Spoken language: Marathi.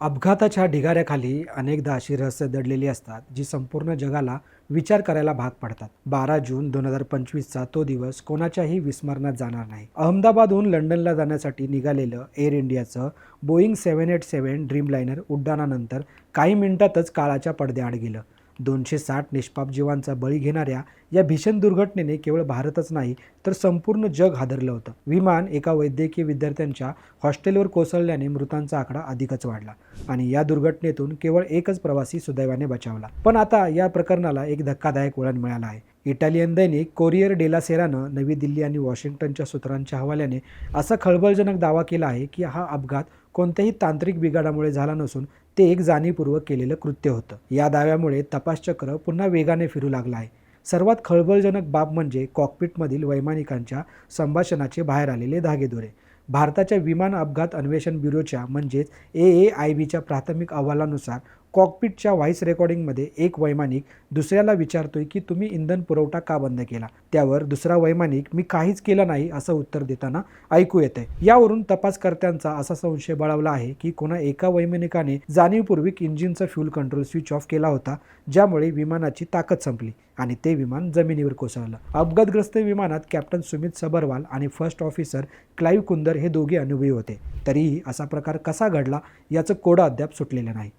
अपघाताच्या ढिगाऱ्याखाली अनेकदा अशी रहस्य दडलेली असतात जी संपूर्ण जगाला विचार करायला भाग पडतात. 12 जून 2025चा तो दिवस कोणाच्याही विस्मरणात जाणार नाही. अहमदाबादहून लंडनला जाण्यासाठी निघालेलं एअर इंडियाचं बोईंग 787 ड्रीमलाइनर उड्डाणानंतर काही मिनिटातच काळाच्या पडद्याआड गेलं. 260 निष्पाप जीवांचा बळी घेणाऱ्या या भीषण दुर्घटनेने केवळ भारतच नाही तर संपूर्ण जग हादरलं होतं. विमान एका वैद्यकीय विद्यार्थ्यांच्या हॉस्टेलवर कोसळल्याने मृतांचा आकडा अधिकच वाढला आणि या दुर्घटनेतून केवळ एकच प्रवासी सुदैवाने बचावला. पण आता या प्रकरणाला एक धक्कादायक वळण मिळालं आहे. इटालियन दैनिक कोरियर डेला सेरानं नवी दिल्ली आणि वॉशिंग्टनच्या सूत्रांच्या हवाल्याने असा खळबळजनक दावा केला आहे की हा अपघात कोणत्याही तांत्रिक बिघाडामुळे झाला नसून ते एक जाणीवपूर्वक केलेलं कृत्य होतं. या दाव्यामुळे तपासचक्र पुन्हा वेगाने फिरू लागलं आहे. सर्वात खळबळजनक बाब म्हणजे कॉकपिटमधील वैमानिकांच्या संभाषणाचे बाहेर आलेले धागेदोरे. भारताच्या विमान अपघात अन्वेषण ब्युरोच्या म्हणजेच AAIBच्या प्राथमिक अहवालानुसार कॉकपिटच्या व्हॉइस रेकॉर्डिंगमध्ये एक वैमानिक दुसऱ्याला विचारतोय की तुम्ही इंधन पुरवठा का बंद केला. त्यावर दुसरा वैमानिक मी काहीच केलं नाही असं उत्तर देताना ऐकू येतंय. यावरून तपासकर्त्यांचा असा संशय बळावला आहे की कोणा एका वैमानिकाने जाणीवपूर्वक इंजिनचा फ्यूल कंट्रोल स्विच ऑफ केला होता, ज्यामुळे विमानाची ताकद संपली आणि ते विमान जमिनीवर कोसळलं. अपघातग्रस्त विमानात कॅप्टन सुमित सबरवाल आणि फर्स्ट ऑफिसर क्लाइव्ह कुंदर हे दोघे अनुभवी होते. तरीही असा प्रकार कसा घडला याचं कोडं अद्याप सुटलेलं नाही.